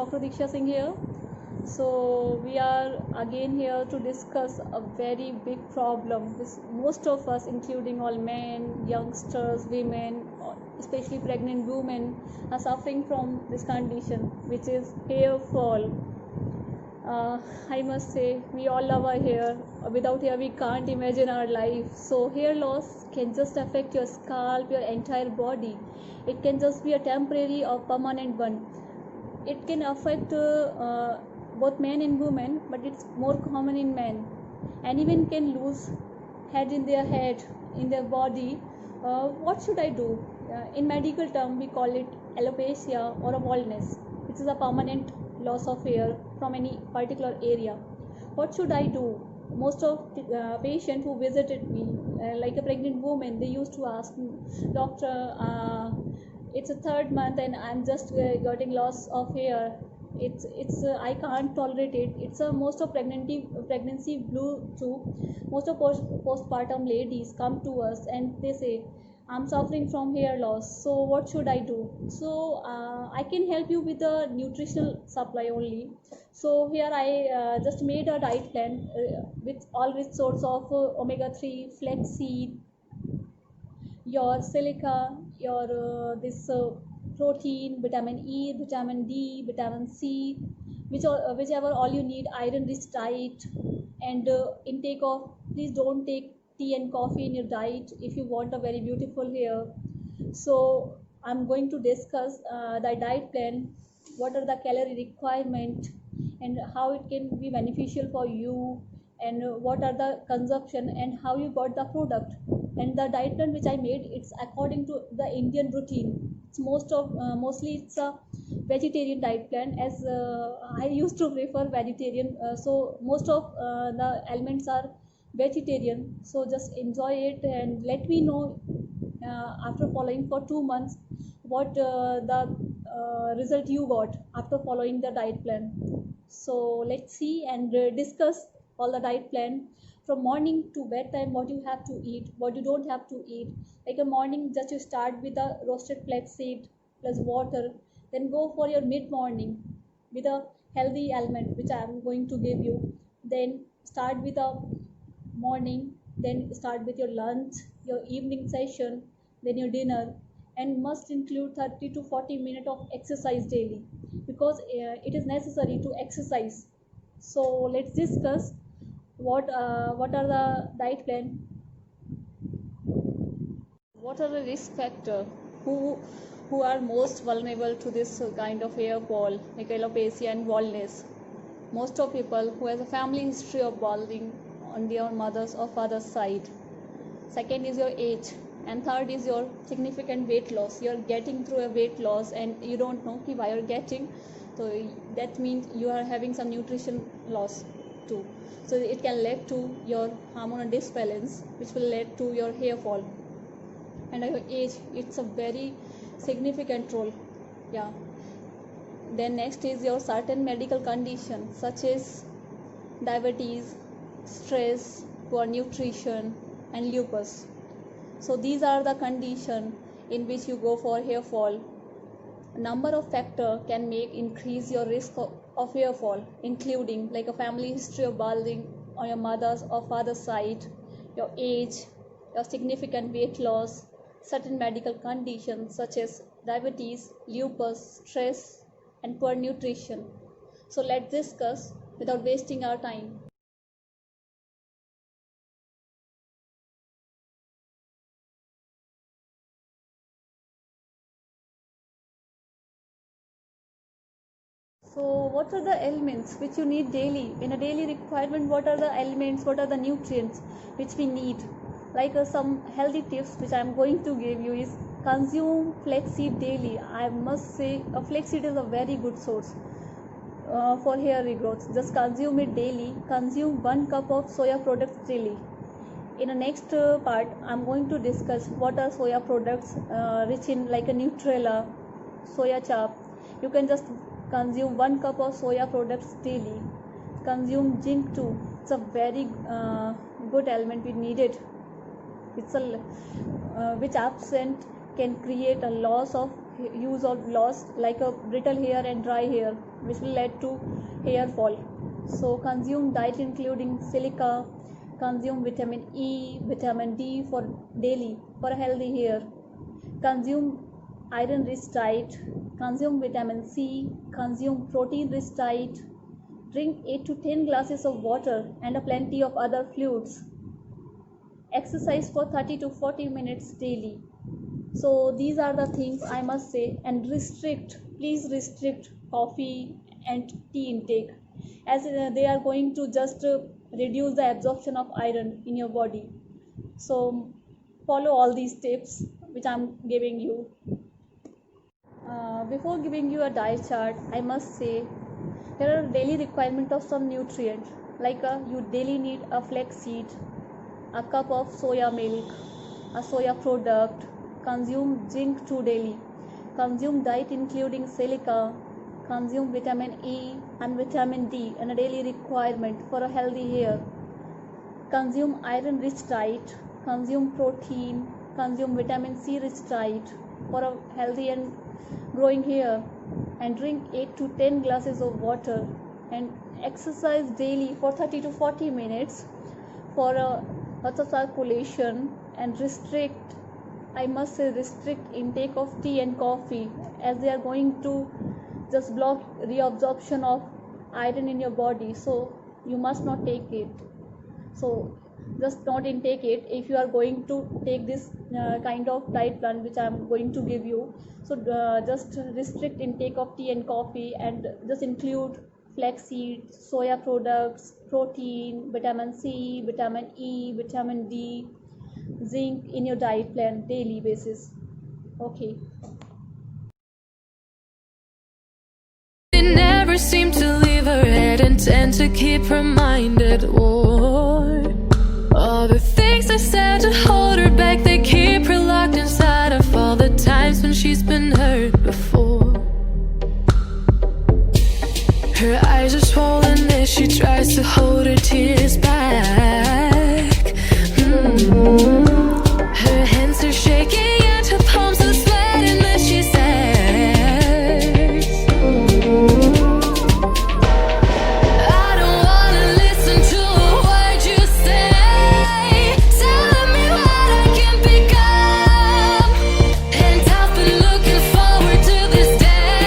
Dr. Diksha Singh here. So we are again here to discuss a very big problem. Most of us, including all men, youngsters, women, especially pregnant women, are suffering from this condition, which is hair fall. I must say, we all love our hair. Without hair, we can't imagine our life. So, hair loss can just affect your scalp, your entire body. It can just be a temporary or permanent one. It can affect both men and women, but it's more common in men. Anyone can lose hair in their head, in their body. What should I do? In medical term, we call it alopecia or a baldness, which is a permanent loss of hair from any particular area. What should I do? Most of the patients who visited me, like a pregnant woman, they used to ask me, doctor, it's a third month and I'm just getting loss of hair. It's I can't tolerate it. It's a most of pregnancy blue too. Most of postpartum ladies come to us and they say, I'm suffering from hair loss, so what should I do? So I can help you with the nutritional supply only. So here I just made a diet plan with all rich sorts of omega-3, flaxseed, your silica, your this protein, vitamin E, vitamin D, vitamin C, whichever all you need, iron-rich diet, and intake of, please don't take tea and coffee in your diet if you want a very beautiful hair. So I'm going to discuss the diet plan, what are the calorie requirement, and how it can be beneficial for you, and what are the consumption and how you got the product. And the diet plan which I made, it's according to the Indian routine. It's mostly it's a vegetarian diet plan, as I used to prefer vegetarian. So most of the elements are vegetarian. So just enjoy it and let me know after following for 2 months what the result you got after following the diet plan. So let's see and discuss all the diet plan from morning to bedtime, what you have to eat, what you don't have to eat. Like a morning, just you start with a roasted flaxseed plus water, then go for your mid morning with a healthy element which I am going to give you. Then start with a morning, then start with your lunch, your evening session, then your dinner, and must include 30 to 40 minutes of exercise daily, because it is necessary to exercise. So let's discuss what are the diet plan, what are the risk factor, who are most vulnerable to this kind of hair fall like alopecia and baldness. Most of people who has a family history of balding on their mother's or father's side. Second is your age, and third is your significant weight loss. You're getting through a weight loss and you don't know why you're getting, so that means you are having some nutrition loss too. So it can lead to your hormonal disbalance, which will lead to your hair fall. And your age, it's a very significant role. Yeah. Then next is your certain medical conditions such as diabetes, stress, poor nutrition, and lupus. So these are the conditions in which you go for hair fall. A number of factors can make increase your risk of hair fall, including like a family history of balding on your mother's or father's side, your age, your significant weight loss, certain medical conditions such as diabetes, lupus, stress, and poor nutrition. So let's discuss without wasting our time. So what are the elements which you need daily? In a daily requirement, what are the elements, what are the nutrients which we need? Like some healthy tips which I am going to give you is consume flaxseed daily. I must say a flaxseed is a very good source for hair regrowth. Just consume it daily. Consume 1 cup of soya products daily. In the next part, I am going to discuss what are soya products rich in, like a Nutrella, soya chap. You can just consume 1 cup of soya products daily. Consume zinc too. It's a very good element we needed. It's a which absent can create a loss of use of loss like a brittle hair and dry hair. which will lead to hair fall. So consume diet including silica, consume vitamin E, vitamin D for daily for a healthy hair. Consume iron rich diet, consume vitamin C, consume protein rich diet, drink 8 to 10 glasses of water and a plenty of other fluids. Exercise for 30 to 40 minutes daily. So these are the things I must say, and please restrict coffee and tea intake, as they are going to just reduce the absorption of iron in your body. So follow all these tips which I'm giving you. Before giving you a diet chart, I must say there are daily requirement of some nutrients, like you daily need a flax seed, a cup of soya milk, a soya product, consume zinc 2 daily, consume diet including silica, consume vitamin E and vitamin D and a daily requirement for a healthy hair, consume iron rich diet, consume protein, consume vitamin C rich diet for a healthy and growing hair, and drink 8 to 10 glasses of water, and exercise daily for 30 to 40 minutes for a lots of circulation, and I must say restrict intake of tea and coffee, as they are going to just block reabsorption of iron in your body, so you must not take it. So just not intake it if you are going to take this kind of diet plan which I am going to give you. So just restrict intake of tea and coffee, and just include flaxseed, soya products, protein, vitamin C, vitamin E, vitamin D, zinc in your diet plan daily basis. Okay. They never seem to leave her head and tend to keep her mind at war. All the things I said to hold her back, they keep her locked inside of all the times when she's been hurt before. Her eyes are swollen as she tries to hold her tears back. Her hands are shaking and her palms are sweating as she says, I don't wanna listen to a word you say, telling me what I can become. And I've been looking forward to this day,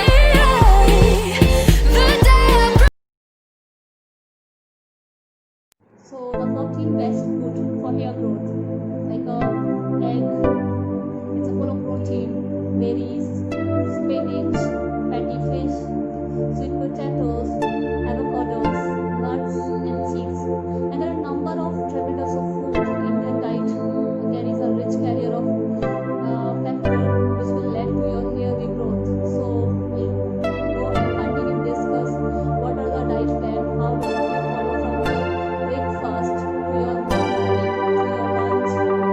the day I So the 14 best food for hair growth, like egg, it's a full of protein, berries, spinach, fatty fish, sweet potatoes, avocados, nuts and seeds. And there are a number of tremendous of food in their diet. There is a rich carrier of factor which will lead to your hair regrowth. So we'll go and continue discuss what are the diet plan, how do you follow from your breakfast to your morning, to your lunch, to dinner, to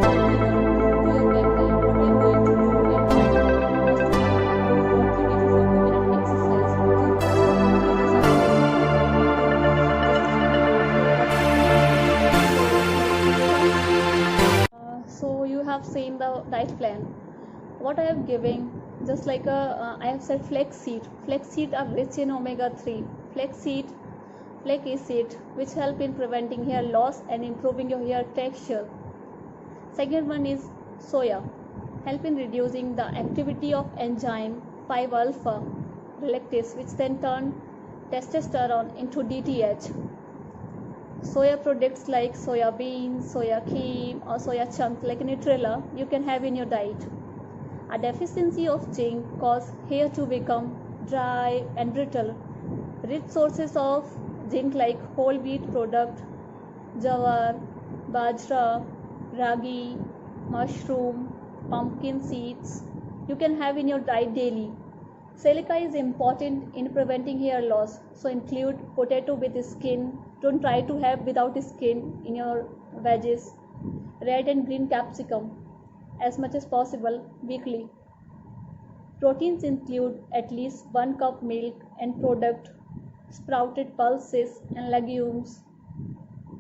your bedtime. What are you going to do? And how you must do 30 to 40 minute exercise. So you have seen the diet plan. What I am giving, just like I have said, flaxseed. Flaxseed are rich in omega-3. Flaxseed, flax acid, which help in preventing hair loss and improving your hair texture. Second one is soya, help in reducing the activity of enzyme 5-alpha reductase, which then turn testosterone into DTH. Soya products like soya beans, soya cream, or soya chunks like Nutella you can have in your diet. A deficiency of zinc causes hair to become dry and brittle. Rich sources of zinc like whole wheat product, jawar, bajra, ragi, mushroom, pumpkin seeds you can have in your diet daily. Silica is important in preventing hair loss, so include potato with skin. Don't try to have without skin in your veggies. Red and green capsicum as much as possible weekly. Proteins include at least 1 cup milk and product, sprouted pulses and legumes,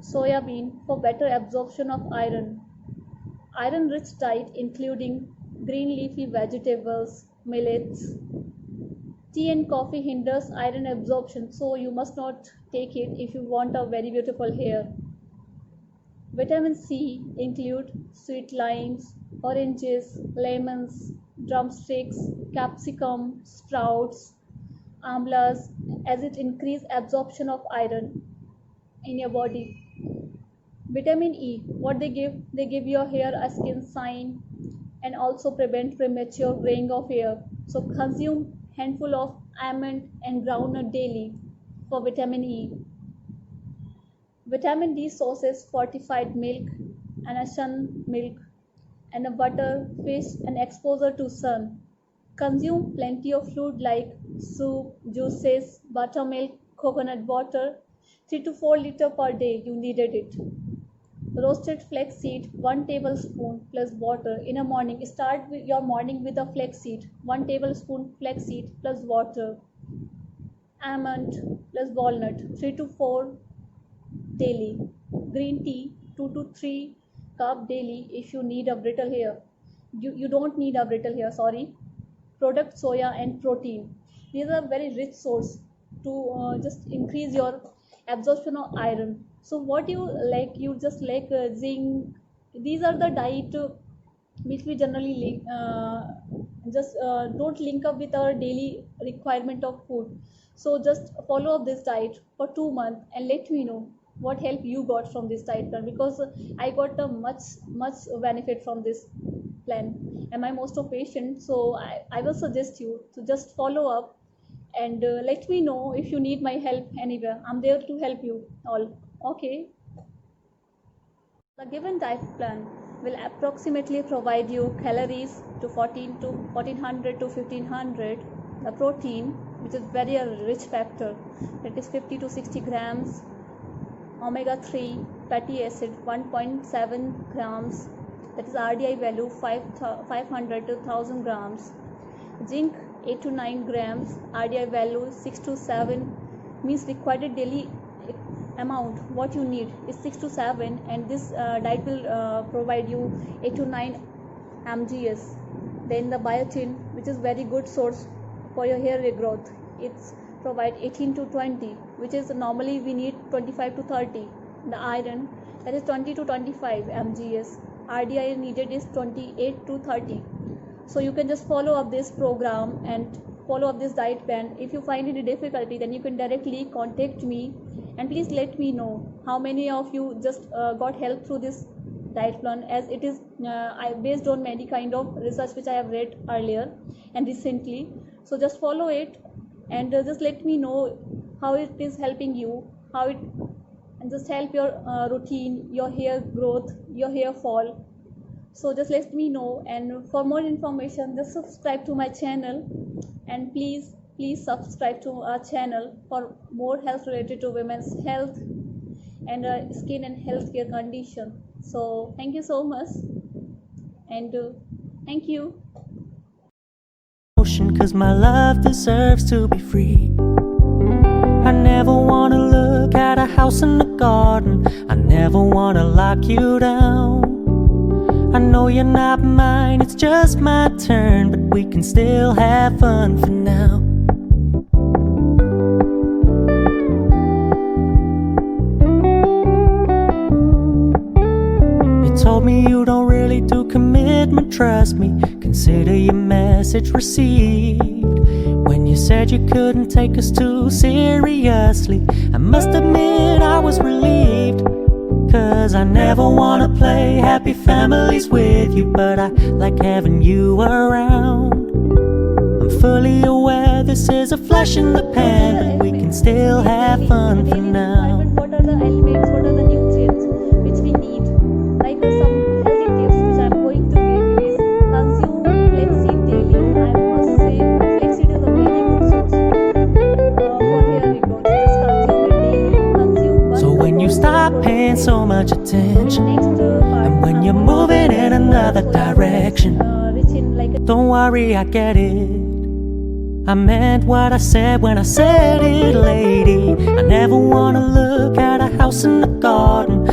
soya bean for better absorption of iron. Iron rich diet including green leafy vegetables, millets, Tea and coffee hinders iron absorption, so you must not take it if you want a very beautiful hair. Vitamin C include sweet limes, oranges, lemons, drumsticks, capsicum, sprouts, amlas, as it increase absorption of iron in your body. Vitamin E, what they give? They give your hair a skin shine and also prevent premature graying of hair. So consume handful of almond and groundnut daily for vitamin E. Vitamin D sources fortified milk and a sun milk and a butter, fish and exposure to sun. Consume plenty of fluid like soup, juices, buttermilk, coconut water. 3 to 4 liters per day you needed it. Roasted flaxseed 1 tablespoon plus water in a morning. Start your morning with a flaxseed 1 tablespoon flaxseed plus water. Almond plus walnut 3 to 4 daily. Green tea 2 to 3 cup daily if you need a brittle hair. You don't need a brittle hair, sorry. Product soya and protein. These are very rich source to just increase your absorption of iron. So what you like, you just like zinc. These are the diet which we generally just don't link up with our daily requirement of food. So just follow up this diet for 2 months and let me know what help you got from this diet plan, because I got a much benefit from this plan and my most of patient. So I will suggest you to just follow up and let me know if you need my help anywhere. I'm there to help you all. Okay. The given diet plan will approximately provide you calories to 1400 to 1500, the protein, which is very a rich factor, that is 50 to 60 grams, omega-3 fatty acid 1.7 grams, that is RDI value 500 to 1000 grams, zinc 8 to 9 grams, RDI value 6 to 7, means required daily amount what you need is 6 to 7, and this diet will provide you 8 to 9 mgs. Then the biotin, which is very good source for your hair regrowth, it's provide 18 to 20, which is normally we need 25 to 30. The iron, that is 20 to 25 mgs. RDI needed is 28 to 30. So you can just follow up this program and follow up this diet plan. If you find any difficulty, then you can directly contact me, and please let me know how many of you just got help through this diet plan, as it is based on many kind of research which I have read earlier and recently. So just follow it and just let me know how it is helping you, how it and just help your routine, your hair growth, your hair fall. So just let me know, and for more information just subscribe to my channel, and please subscribe to our channel for more health related to women's health and skin and healthcare condition. So thank you so much, and thank you. Cause my love deserves to be free. I never wanna look at a house in the garden. I never wanna lock you down. I know you're not mine, it's just my turn, but we can still have fun for now. You told me you don't really do commitment, trust me. Consider your message received. When you said you couldn't take us too seriously, I must admit I was relieved. Cause I never wanna play happy families with you, but I like having you around. I'm fully aware this is a flash in the pan, but we can still have fun for now. What are the elements, what are the nutrients which we need? Like some healthy tips which I'm going to give you is consume flaxseed daily. I must say flaxseed is a very good source for hair regrowth. Just consume it daily. Consume one. So when you stop paying so much attention, and when you're moving in another direction, don't worry, I get it. I meant what I said when I said it, lady. I never wanna look at a house in the garden.